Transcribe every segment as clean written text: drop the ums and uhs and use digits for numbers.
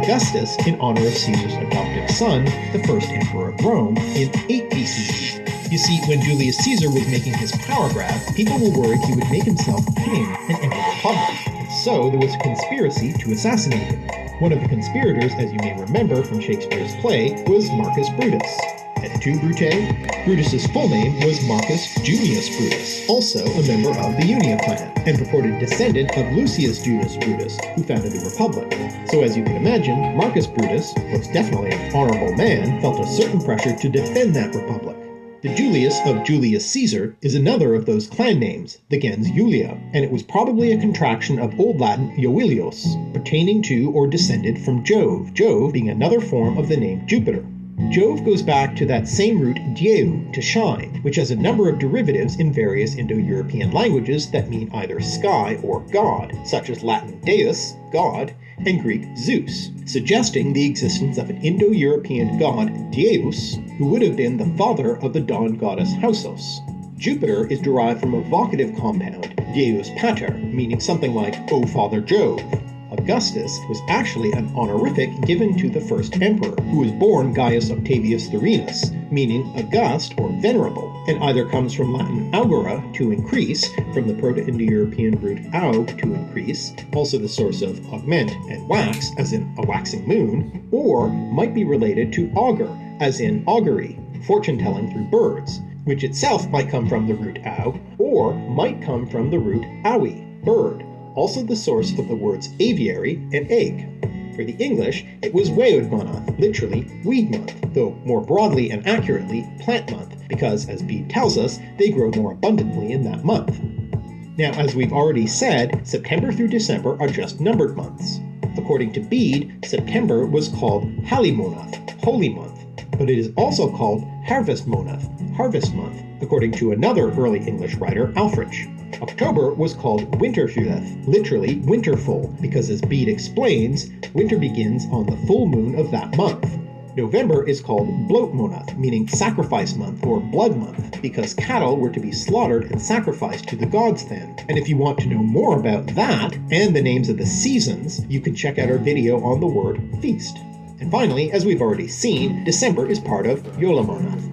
Augustus in honor of Caesar's adoptive son, the first emperor of Rome, in 8 BCE. You see, when Julius Caesar was making his power grab, people were worried he would make himself king and end the republic. And so there was a conspiracy to assassinate him. One of the conspirators, as you may remember from Shakespeare's play, was Marcus Brutus. Et tu, Brute? Brutus's full name was Marcus Junius Brutus, also a member of the Unia clan, and purported descendant of Lucius Junius Brutus, who founded the Republic. So as you can imagine, Marcus Brutus, most definitely an honorable man, felt a certain pressure to defend that republic. The Julius of Julius Caesar is another of those clan names, the gens Julia, and it was probably a contraction of Old Latin Joilios, pertaining to or descended from Jove, Jove being another form of the name Jupiter. Jove goes back to that same root dieu, to shine, which has a number of derivatives in various Indo-European languages that mean either sky or god, such as Latin deus, god, and Greek Zeus, suggesting the existence of an Indo-European god, Deus, who would have been the father of the dawn goddess Hausos. Jupiter is derived from a vocative compound, Deus Pater, meaning something like, O Father Jove. Augustus was actually an honorific given to the first emperor, who was born Gaius Octavius Thurinus, meaning august or venerable, and either comes from Latin augura, to increase, from the Proto-Indo-European root aug, to increase, also the source of augment, and wax, as in a waxing moon, or might be related to augur, as in augury, fortune-telling through birds, which itself might come from the root aug, or might come from the root aui, bird, also the source of the words aviary and egg. For the English, it was Weod literally weed month, though more broadly and accurately plant month, because as Bede tells us, they grow more abundantly in that month. Now, as we've already said, September through December are just numbered months. According to Bede, September was called Halimonath, holy month, but it is also called Harvestmonath, harvest month, according to another early English writer, Alfrich. October was called Winterfyleth, literally winterful, because as Bede explains, winter begins on the full moon of that month. November is called Blotmonath, meaning sacrifice month or blood month, because cattle were to be slaughtered and sacrificed to the gods then. And if you want to know more about that and the names of the seasons, you can check out our video on the word feast. And finally, as we've already seen, December is part of Yolamonath.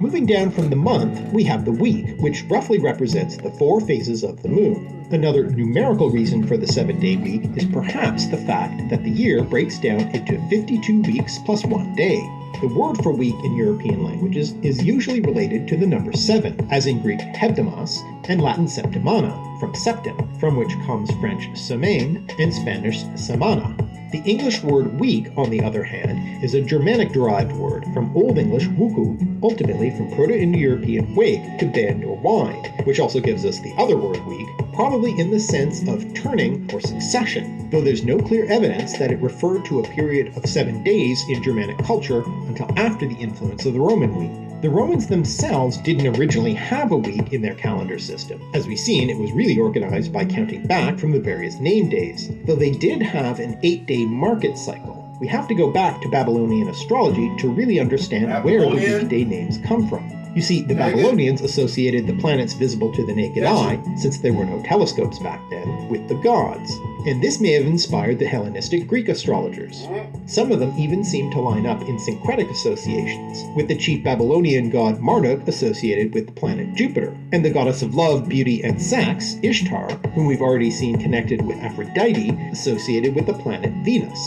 Moving down from the month, we have the week, which roughly represents the 4 phases of the moon. Another numerical reason for the 7-day week is perhaps the fact that the year breaks down into 52 weeks plus 1 day. The word for week in European languages is usually related to the number 7, as in Greek hebdomos and Latin septimana, from septem, from which comes French semaine and Spanish semana. The English word week, on the other hand, is a Germanic-derived word from Old English wuku, ultimately from Proto-Indo-European wake to bend or wind, which also gives us the other word week, probably in the sense of turning or succession, though there's no clear evidence that it referred to a period of 7 days in Germanic culture until after the influence of the Roman week. The Romans themselves didn't originally have a week in their calendar system. As we've seen, it was really organized by counting back from the various name days, though they did have an 8-day market cycle. We have to go back to Babylonian astrology to really understand where the weekday names come from. You see, the Babylonians associated the planets visible to the naked eye, since there were no telescopes back then, with the gods. And this may have inspired the Hellenistic Greek astrologers. Some of them even seem to line up in syncretic associations, with the chief Babylonian god Marduk associated with the planet Jupiter, and the goddess of love, beauty, and sex, Ishtar, whom we've already seen connected with Aphrodite, associated with the planet Venus.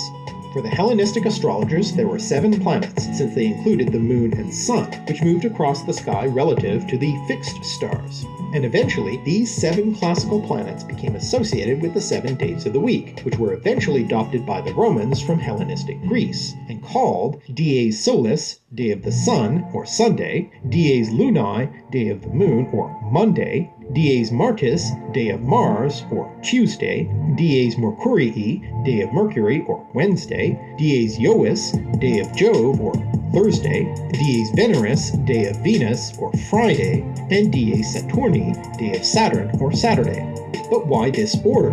For the Hellenistic astrologers, there were 7 planets, since they included the moon and sun, which moved across the sky relative to the fixed stars. And eventually, these 7 classical planets became associated with the 7 days of the week, which were eventually adopted by the Romans from Hellenistic Greece, and called Dies Solis, day of the sun, or Sunday, Dies Lunae, day of the moon, or Monday, Dies Martis, day of Mars, or Tuesday, Dies Mercurii, day of Mercury, or Wednesday, Dies Jovis, day of Jove, or Thursday, Dies Veneris, day of Venus, or Friday, and Dies Saturni, day of Saturn, or Saturday. But why this order?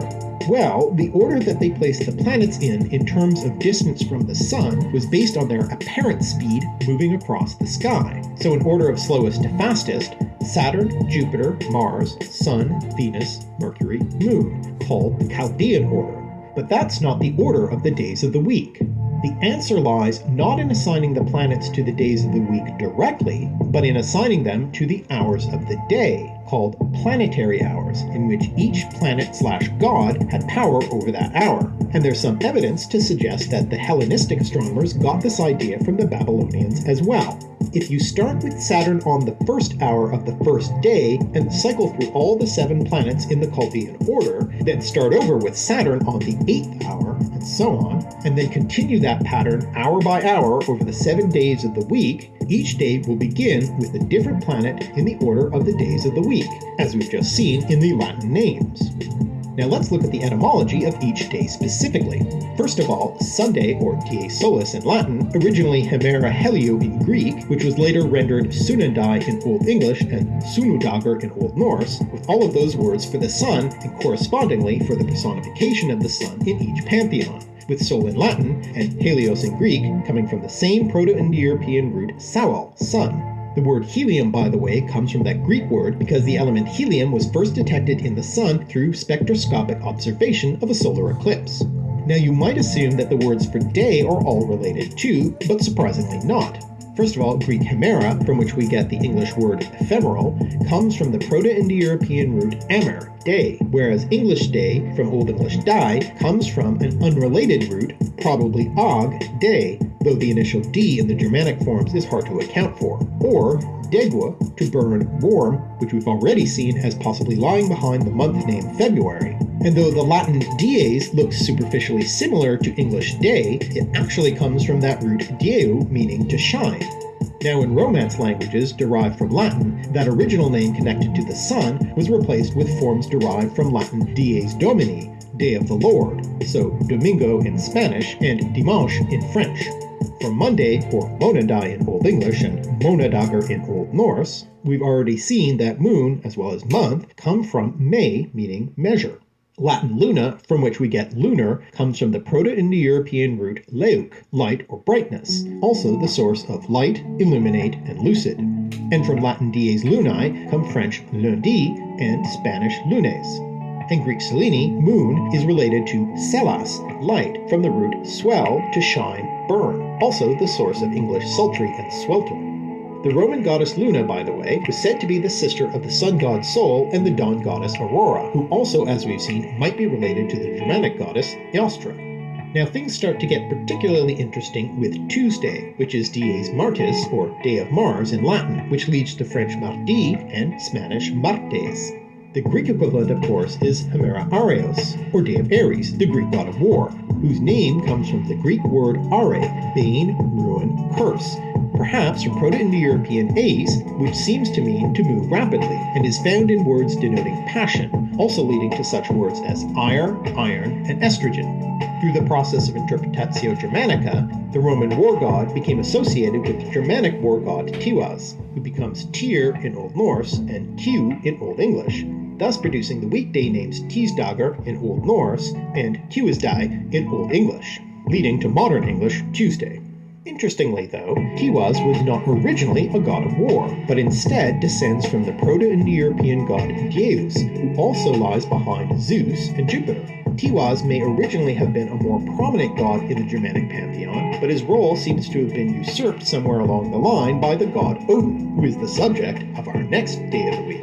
Well, the order that they placed the planets in terms of distance from the sun, was based on their apparent speed moving across the sky. So in order of slowest to fastest, Saturn, Jupiter, Mars, Sun, Venus, Mercury, Moon, called the Chaldean order. But that's not the order of the days of the week. The answer lies not in assigning the planets to the days of the week directly, but in assigning them to the hours of the day, called planetary hours, in which each planet/god had power over that hour. And there's some evidence to suggest that the Hellenistic astronomers got this idea from the Babylonians as well. If you start with Saturn on the first hour of the first day and cycle through all the 7 planets in the Chaldean order, then start over with Saturn on the 8th hour, and so on, and then continue that pattern hour by hour over the 7 days of the week, each day will begin with a different planet in the order of the days of the week, as we've just seen in the Latin names. Now let's look at the etymology of each day specifically. First of all, Sunday, or dies solis in Latin, originally Hemera Helio in Greek, which was later rendered Sunandai in Old English and Sunudagur in Old Norse, with all of those words for the sun and correspondingly for the personification of the sun in each pantheon, with Sol in Latin and Helios in Greek coming from the same Proto-Indo-European root Sawal, sun. The word helium, by the way, comes from that Greek word because the element helium was first detected in the sun through spectroscopic observation of a solar eclipse. Now you might assume that the words for day are all related too, but surprisingly not. First of all, Greek hemera, from which we get the English word ephemeral, comes from the Proto-Indo-European root amer, day, whereas English day, from Old English die, comes from an unrelated root, probably og, day, though the initial d in the Germanic forms is hard to account for, or degua, to burn, warm, which we've already seen as possibly lying behind the month name February. And though the Latin dies looks superficially similar to English day, it actually comes from that root dieu, meaning to shine. Now in Romance languages derived from Latin, that original name connected to the sun was replaced with forms derived from Latin dies domini, day of the Lord, so domingo in Spanish and dimanche in French. From Monday, or monadai in Old English and monadagur in Old Norse, we've already seen that moon, as well as month, come from me, meaning measure. Latin luna, from which we get lunar, comes from the Proto-Indo-European root leuk, light or brightness, also the source of light, illuminate, and lucid. And from Latin dies lunae come French lundi and Spanish lunes. And Greek selene, moon, is related to selas, light, from the root swell, to shine, burn, also the source of English sultry and swelter. The Roman goddess Luna, by the way, was said to be the sister of the sun god Sol and the dawn goddess Aurora, who also, as we've seen, might be related to the Germanic goddess Eostra. Now things start to get particularly interesting with Tuesday, which is Dies Martis, or Day of Mars in Latin, which leads to French mardi and Spanish martes. The Greek equivalent, of course, is Hemera Areos, or Day of Ares, the Greek god of war, whose name comes from the Greek word are, bane, ruin, curse, perhaps from Proto-Indo-European aes, which seems to mean to move rapidly, and is found in words denoting passion, also leading to such words as ire, iron, and estrogen. Through the process of Interpretatio Germanica, the Roman war god became associated with the Germanic war god Tiwaz, who becomes Tyr in Old Norse and Q in Old English, thus producing the weekday names Tisdagar in Old Norse and Tuesday in Old English, leading to modern English Tuesday. Interestingly, though, Tiwaz was not originally a god of war, but instead descends from the Proto-Indo-European god Deus, who also lies behind Zeus and Jupiter. Tiwaz may originally have been a more prominent god in the Germanic pantheon, but his role seems to have been usurped somewhere along the line by the god Odin, who is the subject of our next day of the week.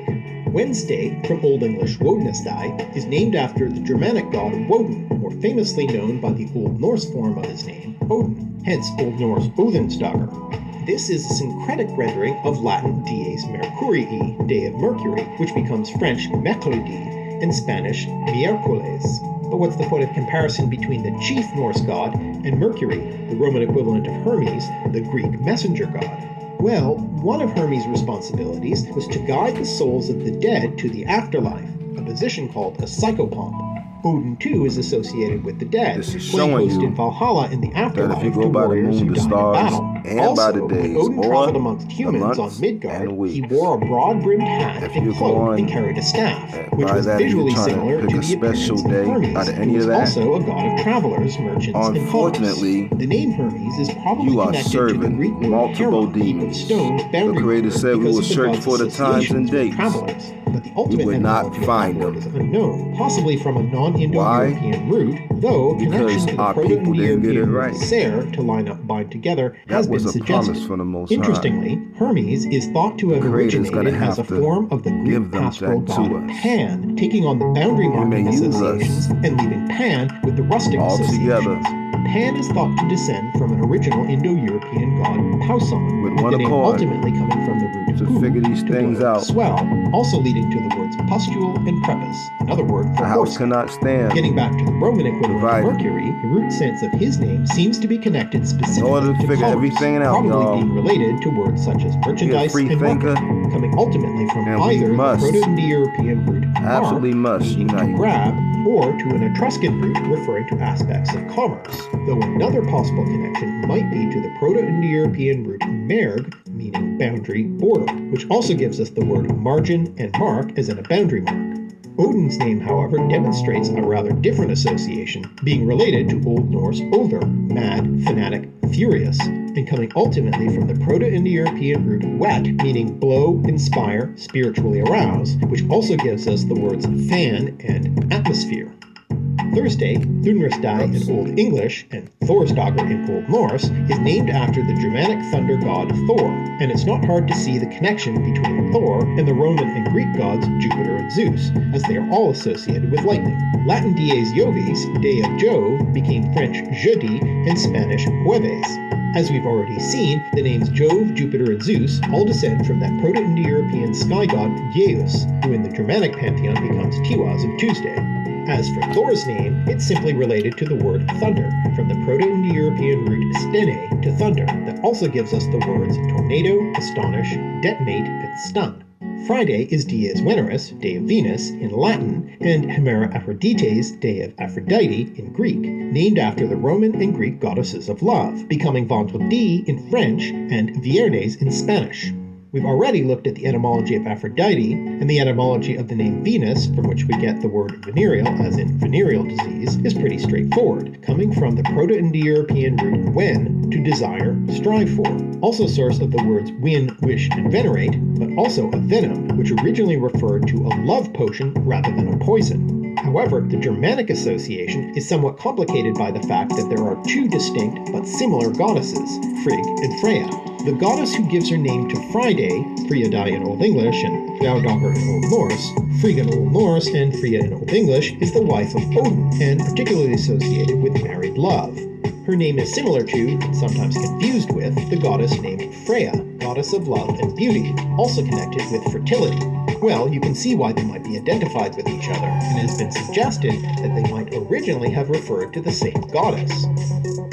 Wednesday, from Old English Wodnesday, is named after the Germanic god Woden, more famously known by the Old Norse form of his name, Odin, hence Old Norse Odhinsdagur. This is a syncretic rendering of Latin Dies Mercurii, Day of Mercury, which becomes French Mercredi and Spanish Miércoles. But what's the point of comparison between the chief Norse god and Mercury, the Roman equivalent of Hermes, the Greek messenger god? Well, one of Hermes' responsibilities was to guide the souls of the dead to the afterlife, a position called a psychopomp. Odin, too, is associated with the dead, playing host in Valhalla in the afterlife to warriors who died in battle. Also, when Odin traveled amongst humans on Midgard, he wore a broad-brimmed hat and cloak and carried a staff, which was visually similar to the appearance of Hermes, who was also a god of travelers, merchants, and commerce. The name Hermes is probably connected to the Greek word hera, heap of stones boundary because of the god's association with travelers. But but the ultimate would not etymology of find that word them. is unknown, possibly from a non-Indo-European root, though Because connection to the our people didn't get it Proto-Indo-European root right. ser to line up bind together has That been was a suggested. promise from the Most High. Interestingly, Hermes is thought to have Creator's gonna originated as a have to form of the give Greek them pastoral that to god us. Pan, taking on the boundary may marking use us associations and leaving Pan with the rustic all associations. together. Pan is thought to descend from an original Indo-European god Pauson, With with one the name accord ultimately coming from the root to pu, figure these to things blow, out. swell, also leading to the words pustule and prepuce, another word for The house horse. cannot stand. Getting back to the Roman equivalent Divided. of Mercury, the root sense of his name seems to be connected specifically In order to figure commerce, everything out, probably y'all, being related to words such as merchandise free and thinker, market, coming ultimately from and we either the must, Proto-Indo-European root absolutely mark, must meaning to unite. grab, or to an Etruscan root referring to aspects of commerce, though another possible connection might be to the Proto-Indo-European root merg, meaning boundary, border, which also gives us the word margin and mark as in a boundary mark. Odin's name, however, demonstrates a rather different association, being related to Old Norse Other, mad, fanatic, furious, and coming ultimately from the Proto-Indo-European root wet, meaning blow, inspire, spiritually arouse, which also gives us the words fan and atmosphere. Thursday, Thunrisdag in Old English and Thorsdagur in Old Norse, is named after the Germanic thunder god Thor, and it's not hard to see the connection between Thor and the Roman and Greek gods Jupiter and Zeus, as they are all associated with lightning. Latin dies Jovis, day of Jove, became French jeudi and Spanish jueves. As we've already seen, the names Jove, Jupiter, and Zeus all descend from that Proto-Indo-European sky god Zeus, who in the Germanic pantheon becomes Tiwaz of Tuesday. As for Thor's name, it's simply related to the word thunder, from the Proto-Indo-European root stene to thunder, that also gives us the words tornado, astonish, detonate, and stun. Friday is Dies Veneris, day of Venus, in Latin, and Hemera Aphrodites, day of Aphrodite, in Greek, named after the Roman and Greek goddesses of love, becoming Vendredi in French and Viernes in Spanish. We've already looked at the etymology of Aphrodite, and the etymology of the name Venus, from which we get the word venereal, as in venereal disease, is pretty straightforward, coming from the Proto-Indo-European root wen, to desire, strive for, also source of the words win, wish, and venerate, but also a venom, which originally referred to a love potion rather than a poison. However, the Germanic association is somewhat complicated by the fact that there are two distinct but similar goddesses, Frigg and Freya. The goddess who gives her name to Friday, Freya in Old English and Thjaudagr in Old Norse, Frigg in Old Norse and Freya in Old English, is the wife of Odin and particularly associated with married love. Her name is similar to, and sometimes confused with, the goddess named Freya, goddess of love and beauty, also connected with fertility. Well, you can see why they might be identified with each other, and it has been suggested that they might originally have referred to the same goddess.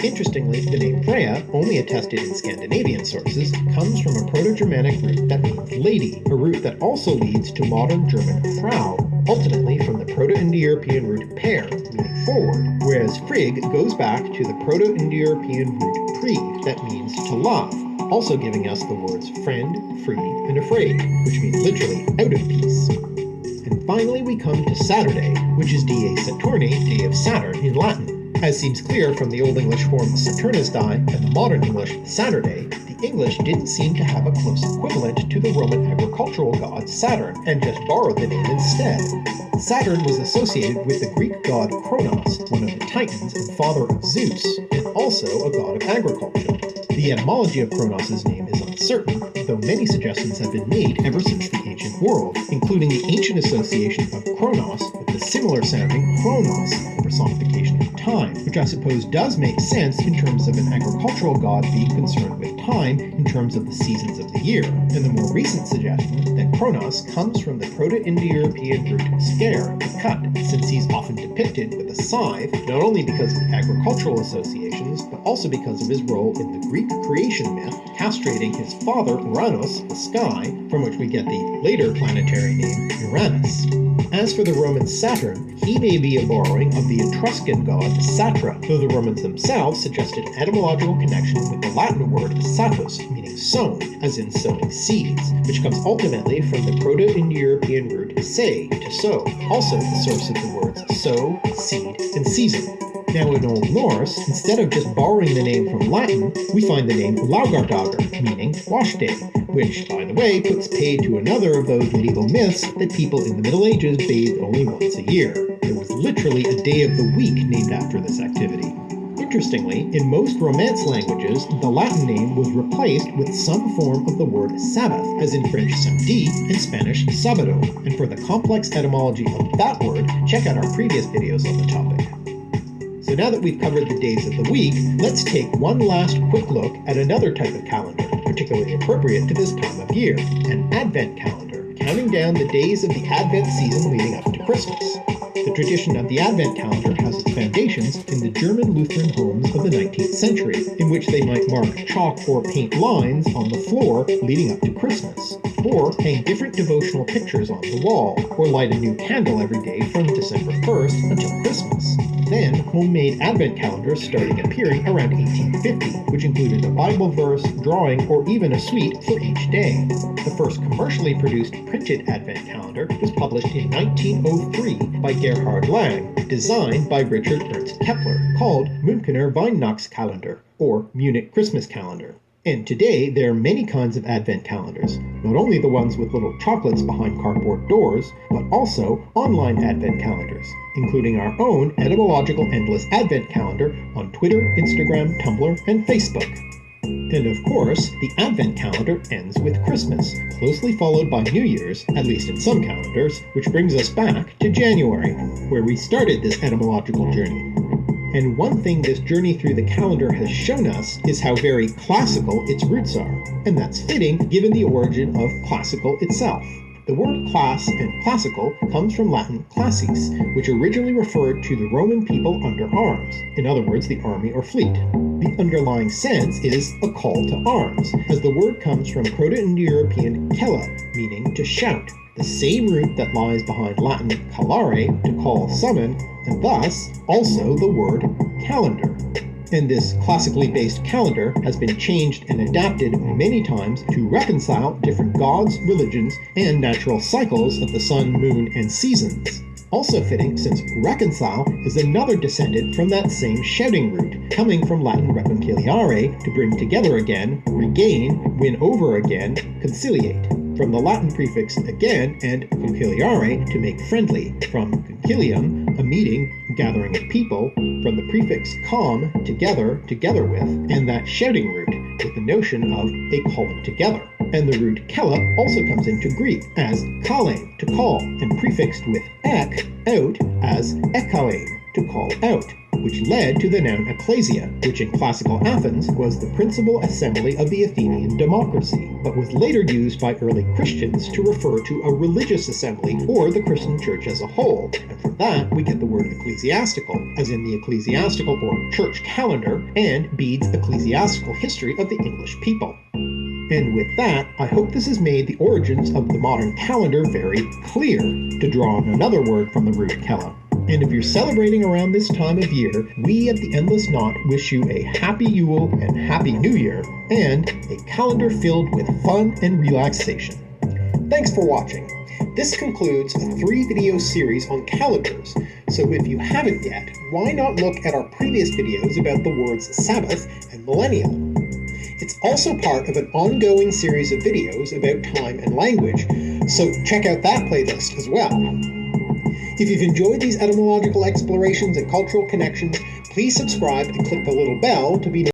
Interestingly, the name Freya, only attested in Scandinavian sources, comes from a Proto-Germanic root that means lady, a root that also leads to modern German Frau, ultimately from the Proto-Indo-European root per, meaning forward, whereas Frigg goes back to the Proto-Indo-European root pri, that means to love, also giving us the words friend, free, and afraid, which means literally out of peace. And finally we come to Saturday, which is Dies Saturni, day of Saturn in Latin. As seems clear from the Old English form Saturnusdae and the modern English Saturday, the English didn't seem to have a close equivalent to the Roman agricultural god Saturn, and just borrowed the name instead. Saturn was associated with the Greek god Kronos, one of the Titans and father of Zeus, and also a god of agriculture. The etymology of Kronos' name is uncertain, though many suggestions have been made ever since the ancient world, including the ancient association of Kronos with the similar sounding Chronos, the personification of time, which I suppose does make sense in terms of an agricultural god being concerned with time in terms of the seasons of the year, and the more recent suggestion that Kronos comes from the Proto-Indo-European root scare, to cut, since he's often depicted with a scythe, not only because of the agricultural associations, but also because of his role in the Greek creation myth, castrating his father Uranus, the sky, from which we get the later planetary name Uranus. As for the Roman Saturn, he may be a borrowing of the Etruscan god Satra, though the Romans themselves suggested an etymological connection with the Latin word satus, meaning sown, as in sowing seeds, which comes ultimately from the Proto-Indo-European root se, to sow, also the source of the words sow, seed, and season. Now in Old Norse, instead of just borrowing the name from Latin, we find the name Laugardagur, meaning wash day, which, by the way, puts paid to another of those medieval myths that people in the Middle Ages bathed only once a year. There was literally a day of the week named after this activity. Interestingly, in most Romance languages, the Latin name was replaced with some form of the word Sabbath, as in French samedi and Spanish sábado, and for the complex etymology of that word, check out our previous videos on the topic. So now that we've covered the days of the week, let's take one last quick look at another type of calendar, particularly appropriate to this time of year, an Advent calendar, counting down the days of the Advent season leading up to Christmas. The tradition of the Advent calendar has its foundations in the German Lutheran homes of the 19th century, in which they might mark chalk or paint lines on the floor leading up to Christmas, or hang different devotional pictures on the wall, or light a new candle every day from December 1st until Christmas. Then, homemade Advent calendars started appearing around 1850, which included a Bible verse, drawing, or even a sweet for each day. The first commercially produced printed Advent calendar was published in 1903 by Gerhard Lang, designed by Richard Ernst Kepler, called Münchener Weihnachtskalender, or Munich Christmas Calendar. And today, there are many kinds of Advent calendars, not only the ones with little chocolates behind cardboard doors, but also online Advent calendars, including our own etymological endless Advent calendar on Twitter, Instagram, Tumblr, and Facebook. And of course, the Advent calendar ends with Christmas, closely followed by New Year's, at least in some calendars, which brings us back to January, where we started this etymological journey. And one thing this journey through the calendar has shown us is how very classical its roots are, and that's fitting given the origin of classical itself. The word class and classical comes from Latin classis, which originally referred to the Roman people under arms, in other words, the army or fleet. The underlying sense is a call to arms, as the word comes from Proto-Indo-European kella, meaning to shout, the same root that lies behind Latin callare, to call, summon, and thus also the word calendar. And this classically based calendar has been changed and adapted many times to reconcile different gods, religions, and natural cycles of the sun, moon, and seasons. Also fitting, since reconcile is another descendant from that same shouting root, coming from Latin reconciliare, to bring together again, regain, win over again, conciliate. From the Latin prefix again and conciliare, to make friendly, from concilium, a meeting, gathering of people, from the prefix com, together, together with, and that shouting root, with the notion of a calling together. And the root kella also comes into Greek as kalein, to call, and prefixed with ek, out, as ekalein, to call out, which led to the noun ecclesia, which in classical Athens was the principal assembly of the Athenian democracy, but was later used by early Christians to refer to a religious assembly or the Christian church as a whole, and from that we get the word ecclesiastical, as in the ecclesiastical or church calendar, and Bede's ecclesiastical history of the English people. And with that, I hope this has made the origins of the modern calendar very clear, to draw on another word from the root kella. And if you're celebrating around this time of year, we at the Endless Knot wish you a happy Yule and happy New Year, and a calendar filled with fun and relaxation. Thanks for watching. This concludes a 3-video series on calendars, so if you haven't yet, why not look at our previous videos about the words Sabbath and millennial? It's also part of an ongoing series of videos about time and language, so check out that playlist as well. If you've enjoyed these etymological explorations and cultural connections, please subscribe and click the little bell to be